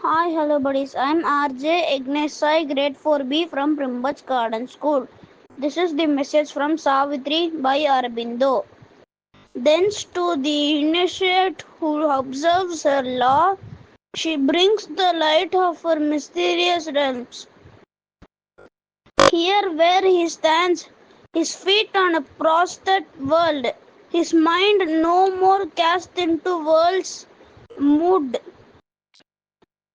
Hi, hello buddies. I'm RJ Ignesai, grade 4B from Primbach Garden School. This is the message from Savitri by Aurobindo. Thence to the initiate who observes her law, she brings the light of her mysterious realms. Here where he stands, his feet on a prostate world, his mind no more cast into world's mood,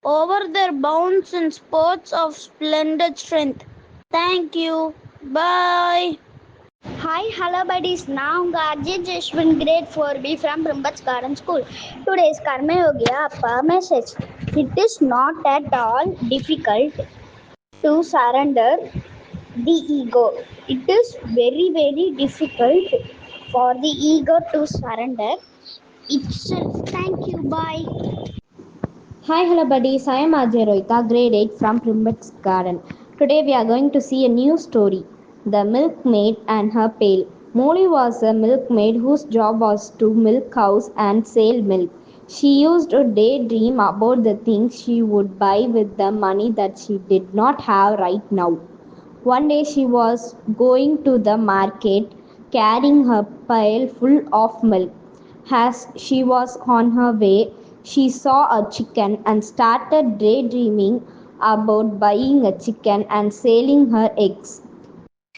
over their bounds in sports of splendid strength. Thank you. Bye. Hi, hello buddies. Now Garji Jeshwin, grade 4B from Primbach Garden School. Today's Karma Yogiya Appa message. It is not at all difficult to surrender the ego. It is very difficult for the ego to surrender itself. Thank you. Bye. Hi, hello buddies. I am Ajay Rohita, grade 8 from Primbach Garden. Today we are going to see a new story, The Milkmaid and Her Pail. Molly was a milkmaid whose job was to milk cows and sell milk. She used to daydream about the things she would buy with the money that she did not have right now. One day she was going to the market carrying her pail full of milk. As she was on her way, she saw a chicken and started daydreaming about buying a chicken and selling her eggs.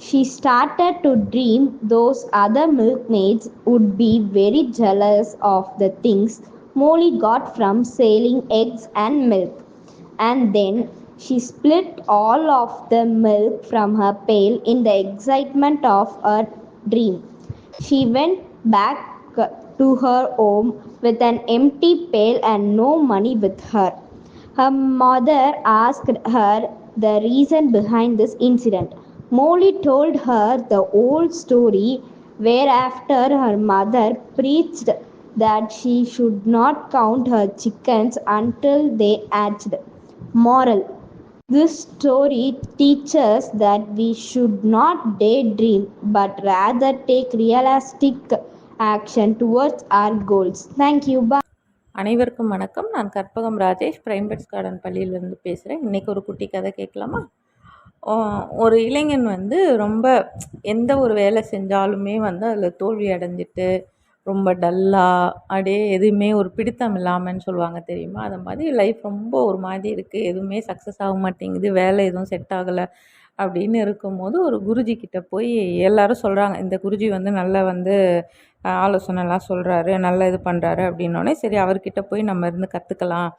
She started to dream those other milkmaids would be very jealous of the things Molly got from selling eggs and milk. And then she split all of the milk from her pail in the excitement of her dream. She went back to her home with an empty pail and no money with her. Her mother asked her the reason behind this incident. Molly told her the whole story, whereafter her mother preached that she should not count her chickens until they hatched. Moral: this story teaches that we should not daydream but rather take realistic action towards our goals. Thank you. Bye. அனைவருக்கும் வணக்கம். நான் Karpagam Rajesh, பிரைம்பெட்ஸ் garden பள்ளியிலேருந்து பேசுகிறேன். இன்றைக்கி ஒரு குட்டி கதை கேட்கலாமா? ஒரு இளைஞன் ரொம்ப எந்த ஒரு வேலை செஞ்சாலுமே அதில் தோல்வி அடைஞ்சிட்டு ரொம்ப டல்லாக அப்படியே எதுவுமே ஒரு பிடித்தம் இல்லாமல்னு சொல்லுவாங்க தெரியுமா? அது மாதிரி லைஃப் ரொம்ப ஒரு மாதிரி இருக்குது, எதுவுமே சக்ஸஸ் ஆக மாட்டேங்குது, வேலை எதுவும் செட் ஆகலை அப்படின்னு இருக்கும்போது ஒரு குருஜி கிட்ட போய் எல்லோரும் சொல்கிறாங்க, இந்த குருஜி நல்லா ஆலோசனைலாம் சொல்கிறாரு, நல்லா இது பண்ணுறாரு அப்படின்னோடனே சரி அவர்கிட்ட போய் நம்ம இருந்து கற்றுக்கலாம்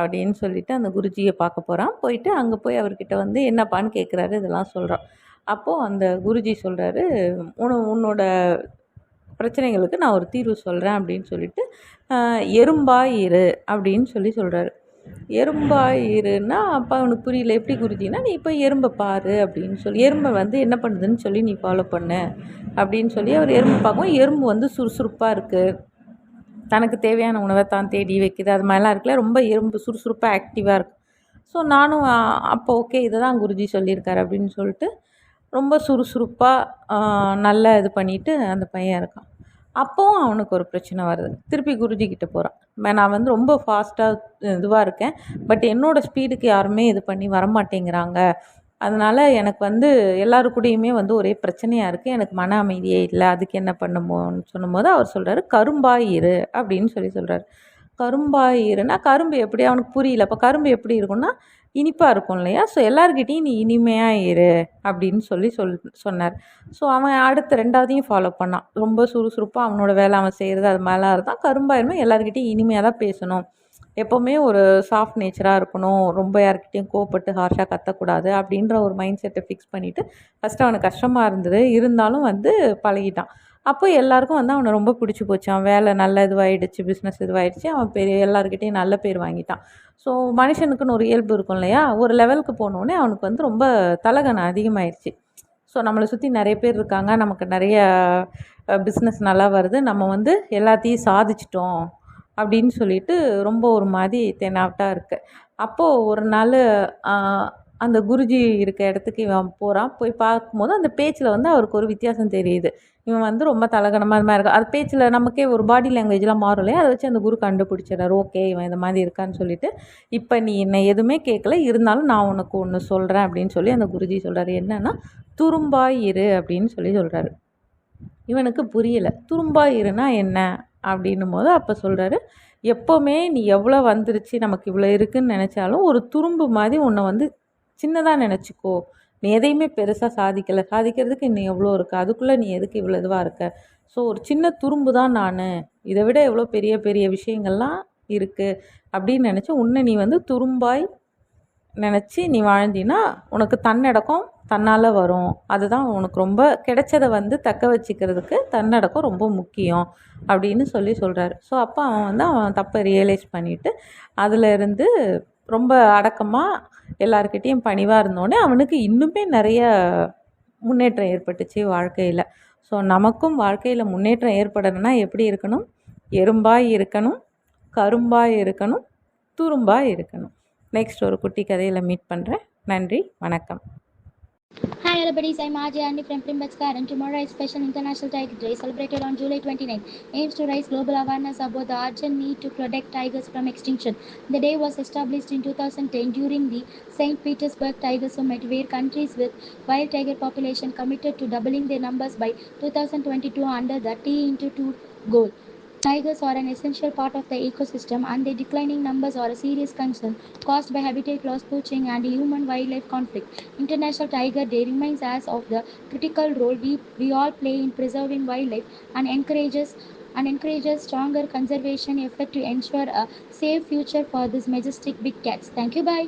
அப்படின்னு சொல்லிவிட்டு அந்த குருஜியை பார்க்க போகிறான். போயிட்டு அங்கே போய் அவர்கிட்ட என்னப்பான்னு கேட்குறாரு, இதெல்லாம் சொல்கிறான். அப்போது அந்த குருஜி சொல்கிறாரு, உன்னோட பிரச்சனைகளுக்கு நான் ஒரு தீர்வு சொல்கிறேன் அப்படின்னு சொல்லிட்டு எறும்பாய் இரு அப்படின்னு சொல்கிறாரு. எறும்பாய் இருன்னா அப்போ அவனுக்கு புரியல. எப்படி குருஜின்னா, நீ இப்போ எறும்பை பாரு அப்படின்னு சொல்லி, எறும்பை என்ன பண்ணுதுன்னு சொல்லி நீ ஃபாலோ பண்ணு அப்படின்னு சொல்லி அவர் எறும்பு பார்க்கவும் எறும்பு சுறுசுறுப்பாக இருக்குது, தனக்கு தேவையான உணவை தான் தேடி வைக்குது, அது மாதிரிலாம் இருக்குல்ல, ரொம்ப எறும்பு சுறுசுறுப்பாக ஆக்டிவாக இருக்குது. ஸோ நானும் அப்போ ஓகே இதை தான் குருஜி சொல்லியிருக்காரு அப்படின்னு சொல்லிட்டு ரொம்ப சுறுசுறுப்பாக நல்லா இது பண்ணிவிட்டு அந்த பையன் இருக்கான். அப்போவும் அவனுக்கு ஒரு பிரச்சனை வருது. திருப்பி குருஜிக்கிட்ட போகிறான். நான் ரொம்ப ஃபாஸ்ட்டாக இதுவாக இருக்கேன், பட் என்னோடய ஸ்பீடுக்கு யாருமே இது பண்ணி வரமாட்டேங்கிறாங்க, அதனால் எனக்கு எல்லாரு கூடயுமே ஒரே பிரச்சனையாக இருக்குது, எனக்கு மன அமைதியே இல்லை, அதுக்கு என்ன பண்ணுமோன்னு சொல்லும்போது அவர் சொல்கிறாரு, கரும்பாய் இரு அப்படின்னு சொல்கிறாரு. கரும்பாய் இருன்னா கரும்பு எப்படி, அவனுக்கு புரியல. அப்போ கரும்பு எப்படி இருக்குன்னா இனிப்பாக இருக்கும் இல்லையா? ஸோ எல்லாருக்கிட்டையும் நீ இனிமையாக இரு அப்படின்னு சொன்னார். ஸோ அவன் அடுத்த ரெண்டாவதையும் ஃபாலோ பண்ணான். ரொம்ப சுறுசுறுப்பாக அவனோட வேலை அவன் செய்கிறது அது மேலே இருந்தான். கரும்பாயிருமே எல்லாருக்கிட்டையும் இனிமையாக தான் பேசணும், எப்போவுமே ஒரு சாஃப்ட் நேச்சராக இருக்கணும், ரொம்ப யார்கிட்டையும் கோவப்பட்டு ஹார்ஷாக கத்தக்கூடாது அப்படின்ற ஒரு மைண்ட் செட்டை ஃபிக்ஸ் பண்ணிவிட்டு ஃபஸ்ட்டு அவனுக்கு கஷ்டமாக இருந்தது, இருந்தாலும் பழகிட்டான். அப்போ எல்லாருக்கும் அவனை ரொம்ப பிடிச்சி போச்சு. அவன் வேலை நல்ல இதுவாகிடுச்சு, பிஸ்னஸ் இதுவாகிடுச்சு, அவன் எல்லாருக்கிட்டையும் நல்ல பேர் வாங்கிட்டான். ஸோ மனுஷனுக்குன்னு ஒரு இயல்பு இருக்கும் இல்லையா? ஒரு லெவலுக்கு போனோடனே அவனுக்கு ரொம்ப தலகணம் அதிகமாகிடுச்சு. ஸோ நம்மளை சுற்றி நிறைய பேர் இருக்காங்க, நமக்கு நிறைய பிஸ்னஸ் நல்லா வருது, நம்ம எல்லாத்தையும் சாதிச்சிட்டோம் அப்படின்னு சொல்லிட்டு ரொம்ப ஒரு மாதிரி தெனாவட்டாக இருக்குது. அப்போது ஒரு நாள் அந்த குருஜி இருக்க இடத்துக்கு இவன் போகிறான். போய் பார்க்கும்போது அந்த பேச்சில் வந்து அவருக்கு ஒரு வித்தியாசம் தெரியுது. இவன் வந்து ரொம்ப தலகணமாக அது மாதிரி இருக்கா. அது பேச்சில் நமக்கே ஒரு பாடி லாங்குவேஜ்லாம் மாறும் இல்லையா, அதை வச்சு அந்த குரு கண்டுபிடிச்சிடறாரு. ஓகே, இவன் இந்த மாதிரி இருக்கான்னு சொல்லிட்டு, இப்போ நீ என்னை எதுவுமே கேட்கல, இருந்தாலும் நான் உனக்கு ஒன்று சொல்கிறேன் அப்படின்னு சொல்லி அந்த குருஜி சொல்கிறாரு. என்னன்னா, துரும்பாய் இரு அப்படின்னு சொல்லி சொல்கிறாரு. இவனுக்கு புரியலை. துரும்பாய் இருன்னா என்ன அப்படின்னும் போது அப்போ சொல்கிறாரு, எப்போவுமே நீ எவ்வளோ வந்துருச்சு, நமக்கு இவ்வளோ இருக்குதுன்னு நினச்சாலும் ஒரு துரும்பு மாதிரி உன்னை வந்து சின்னதாக நினச்சிக்கோ. நீ எதையுமே பெருசாக சாதிக்கலை, சாதிக்கிறதுக்கு இன்னும் எவ்வளோ இருக்குது, அதுக்குள்ளே நீ எதுக்கு இவ்வளோ இதுவாக இருக்க. ஸோ ஒரு சின்ன துரும்பு தான் நான், இதை விட எவ்வளோ பெரிய பெரிய விஷயங்கள்லாம் இருக்குது அப்படின்னு நினச்சி உன்னை நீ வந்து துரும்பாய் நினச்சி நீ வாழ்ந்தினா உனக்கு தன்னடக்கம் தன்னால் வரும். அதுதான் உனக்கு ரொம்ப கிடைச்சதை வந்து தக்க வச்சுக்கிறதுக்கு தன்னடக்கம் ரொம்ப முக்கியம் அப்படின்னு சொல்கிறாரு. ஸோ அப்போ அவன் வந்து அவன் தப்பை ரியலைஸ் பண்ணிவிட்டு அதிலேருந்து ரொம்ப அடக்கமாக எல்லாருக்கிட்டேயும் பணிவாக இருந்தோடனே அவனுக்கு இன்னுமே நிறைய முன்னேற்றம் ஏற்பட்டுச்சு வாழ்க்கையில். ஸோ நமக்கும் வாழ்க்கையில் முன்னேற்றம் ஏற்படணும்னா எப்படி இருக்கணும்? எறும்பாய் இருக்கணும், கரும்பாய் இருக்கணும், துரும்பாய் இருக்கணும். நெக்ஸ்ட் ஒரு குட்டி கதையில் மீட் பண்ணுறேன். நன்றி, வணக்கம். Hi hello buddies, I'm Ajay Andy from Primbachkar and tomorrow is Special International Tiger Day celebrated on July 29. Aims to raise global awareness about the urgent need to protect tigers from extinction. The day was established in 2010 during the St. Petersburg Tiger Summit, where countries with wild tiger population committed to doubling their numbers by 2022 under the T*2 goal. Tigers are an essential part of the ecosystem and their declining numbers are a serious concern caused by habitat loss, poaching and human-wildlife conflict. International Tiger Day reminds us of the critical role we all play in preserving wildlife and encourages stronger conservation effort to ensure a safe future for these majestic big cats. Thank you, bye.